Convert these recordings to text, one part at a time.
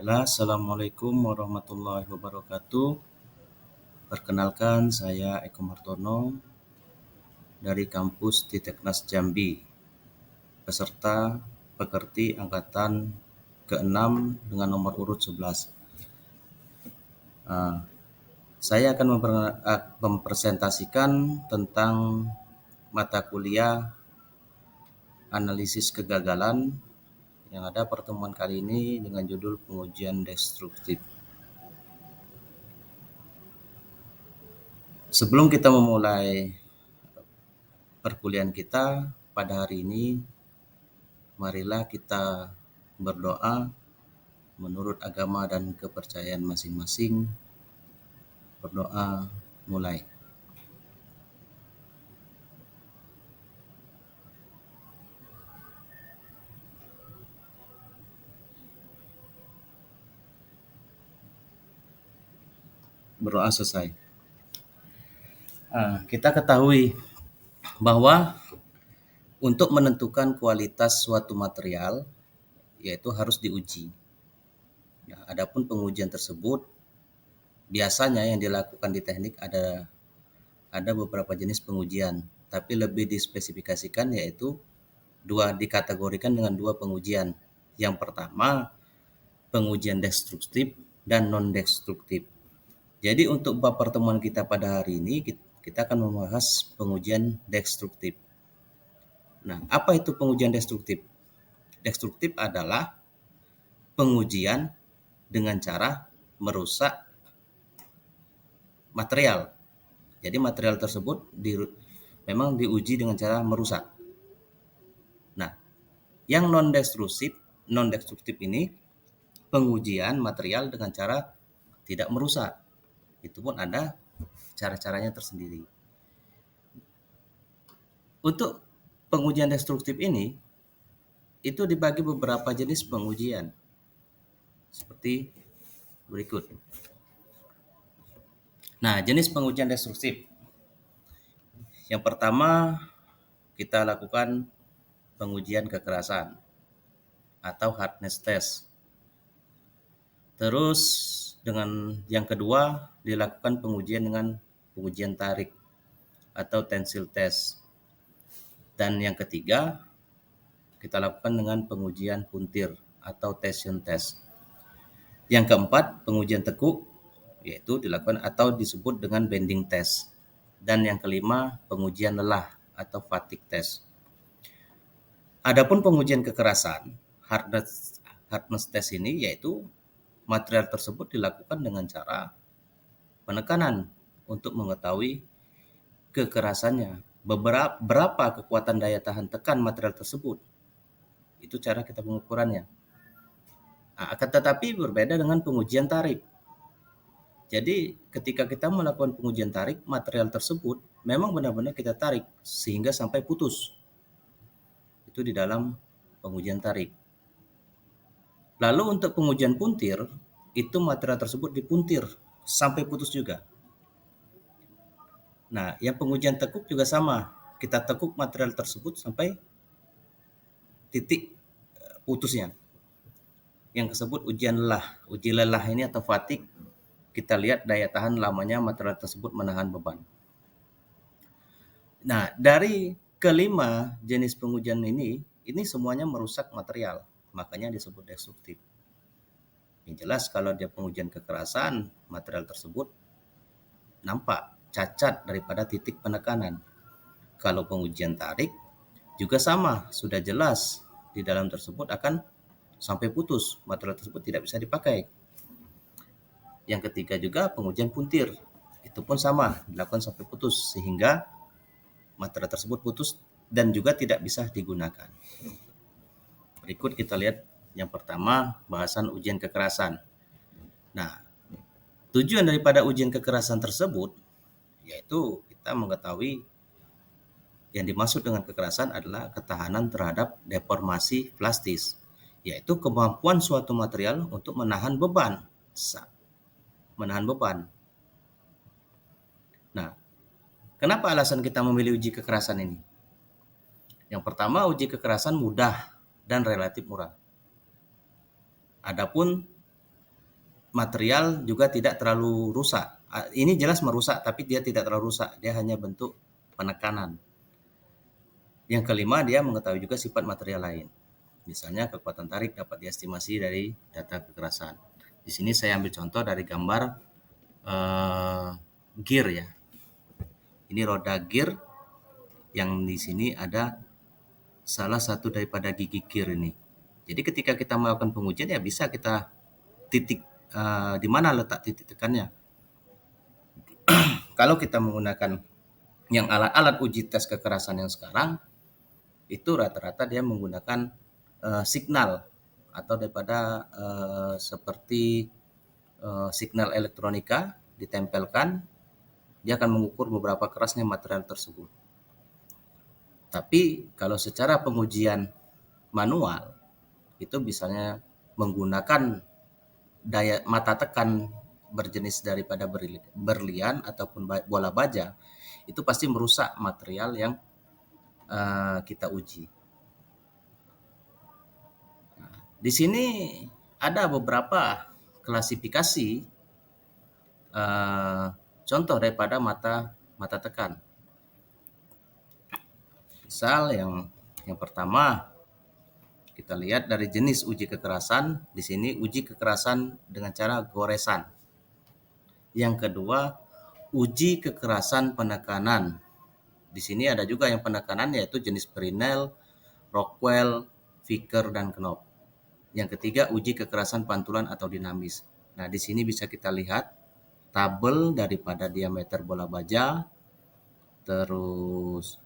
Baiklah, Assalamualaikum warahmatullahi wabarakatuh. Perkenalkan, saya Eko Martono dari kampus Titeknas Jambi, peserta pekerti angkatan ke-6 dengan nomor urut 11. Saya akan mempresentasikan tentang mata kuliah analisis kegagalan yang ada pertemuan kali ini dengan judul pengujian destruktif. Sebelum kita memulai perkuliahan kita pada hari ini, marilah kita berdoa menurut agama dan kepercayaan masing-masing. Berdoa mulai. Berdoa selesai. Kita ketahui bahwa untuk menentukan kualitas suatu material yaitu harus diuji. Nah, adapun pengujian tersebut biasanya yang dilakukan di teknik ada beberapa jenis pengujian, tapi lebih dispesifikasikan yaitu dikategorikan dengan dua pengujian. Yang pertama, pengujian destruktif dan non-destruktif. Jadi untuk bab pertemuan kita pada hari ini, kita akan membahas pengujian destruktif. Nah, apa itu pengujian destruktif? Destruktif adalah pengujian dengan cara merusak material. Jadi material tersebut memang diuji dengan cara merusak. Nah, yang non-destruktif ini pengujian material dengan cara tidak merusak. Itu pun ada cara-caranya tersendiri. Untuk pengujian destruktif ini, itu dibagi beberapa jenis pengujian. Seperti berikut. Nah, jenis pengujian destruktif. Yang pertama, kita lakukan pengujian kekerasan atau hardness test. Terus dengan yang kedua dilakukan pengujian dengan pengujian tarik atau tensile test. Dan yang ketiga kita lakukan dengan pengujian puntir atau tension test. Yang keempat pengujian tekuk yaitu dilakukan atau disebut dengan bending test. Dan yang kelima pengujian lelah atau fatigue test. Adapun pengujian kekerasan hardness test ini yaitu material tersebut dilakukan dengan cara penekanan untuk mengetahui kekerasannya, berapa kekuatan daya tahan tekan material tersebut. Itu cara kita pengukurannya. Akan tetapi berbeda dengan pengujian tarik. Jadi ketika kita melakukan pengujian tarik, material tersebut memang benar-benar kita tarik sehingga sampai putus. Itu di dalam pengujian tarik. Lalu untuk pengujian puntir, itu material tersebut dipuntir sampai putus juga. Nah, yang pengujian tekuk juga sama. Kita tekuk material tersebut sampai titik putusnya. Yang disebut ujian lelah. Uji lelah ini atau fatigue, kita lihat daya tahan lamanya material tersebut menahan beban. Nah, dari kelima jenis pengujian ini semuanya merusak material. Makanya disebut destruktif. Yang jelas kalau dia pengujian kekerasan, material tersebut nampak cacat daripada titik penekanan. Kalau pengujian tarik juga sama, sudah jelas di dalam tersebut akan sampai putus, material tersebut tidak bisa dipakai. Yang ketiga juga pengujian puntir, itu pun sama, dilakukan sampai putus sehingga material tersebut putus dan juga tidak bisa digunakan. Berikut kita lihat yang pertama, bahasan ujian kekerasan. Nah, tujuan daripada ujian kekerasan tersebut yaitu kita mengetahui yang dimaksud dengan kekerasan adalah ketahanan terhadap deformasi plastis, yaitu kemampuan suatu material untuk menahan beban. Nah, kenapa alasan kita memilih uji kekerasan ini? Yang pertama, uji kekerasan mudah dan relatif murah. Adapun material juga tidak terlalu rusak. Ini jelas merusak, tapi dia tidak terlalu rusak. Dia hanya bentuk penekanan. Yang kelima, dia mengetahui juga sifat material lain. Misalnya kekuatan tarik dapat diestimasi dari data kekerasan. Di sini saya ambil contoh dari gambar gear ya. Ini roda gear yang di sini ada salah satu daripada gigi gear ini. Jadi ketika kita melakukan pengujian ya bisa kita titik di mana letak titik tekannya. Kalau kita menggunakan yang alat-alat uji tes kekerasan yang sekarang, itu rata-rata dia menggunakan signal atau daripada seperti signal elektronika ditempelkan, dia akan mengukur beberapa kerasnya material tersebut. Tapi kalau secara pengujian manual, itu misalnya menggunakan daya mata tekan berjenis daripada berlian ataupun bola baja, itu pasti merusak material yang kita uji. Nah, di sini ada beberapa klasifikasi contoh daripada mata tekan. Misal yang pertama kita lihat dari jenis uji kekerasan. Di sini uji kekerasan dengan cara goresan. Yang kedua, uji kekerasan penekanan. Di sini ada juga yang penekanan yaitu jenis Fresnel, Rockwell, Vickers, dan Knoop. Yang ketiga, uji kekerasan pantulan atau dinamis. Nah, di sini bisa kita lihat tabel daripada diameter bola baja. Terus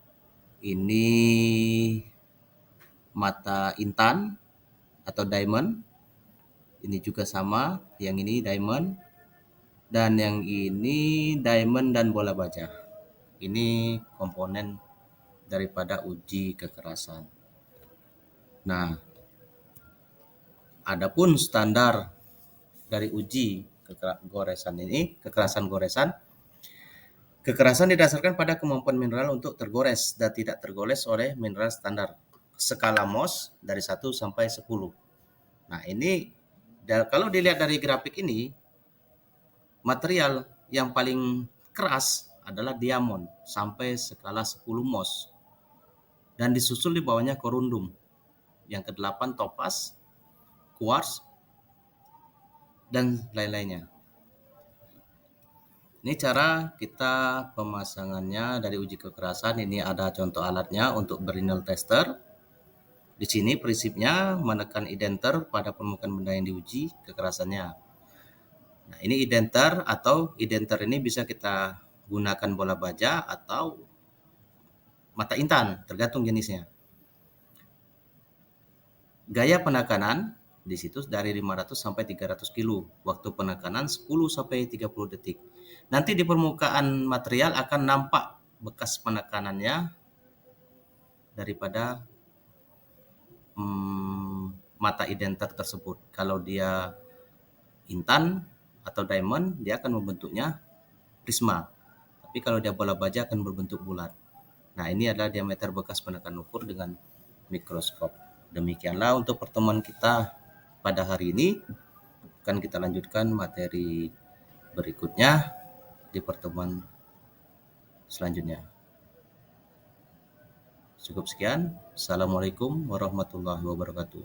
ini mata intan atau diamond. Ini juga sama, yang ini diamond. Dan yang ini diamond dan bola baja. Ini komponen daripada uji kekerasan. Nah, adapun standar dari uji kekerasan goresan, kekerasan didasarkan pada kemampuan mineral untuk tergores dan tidak tergoles oleh mineral standar. Skala Mohs dari 1 sampai 10. Nah, ini kalau dilihat dari grafik ini, material yang paling keras adalah diamond sampai skala 10 Mohs. Dan disusul di bawahnya korundum. Yang ke-8 topaz, quartz, dan lain-lainnya. Ini cara kita pemasangannya dari uji kekerasan. Ini ada contoh alatnya untuk Brinell tester. Di sini prinsipnya menekan identer pada permukaan benda yang diuji kekerasannya. Nah, ini identer atau identer ini bisa kita gunakan bola baja atau mata intan, tergantung jenisnya. Gaya penekanan di situ dari 500 sampai 300 kilo. Waktu penekanan 10 sampai 30 detik. Nanti di permukaan material akan nampak bekas penekanannya daripada mata identer tersebut. Kalau dia intan atau diamond, dia akan membentuknya prisma. Tapi kalau dia bola baja akan berbentuk bulat. Nah, ini adalah diameter bekas penekan ukur dengan mikroskop. Demikianlah untuk pertemuan kita pada hari ini. Akan kita lanjutkan materi berikutnya di pertemuan selanjutnya. Cukup sekian. Assalamualaikum warahmatullahi wabarakatuh.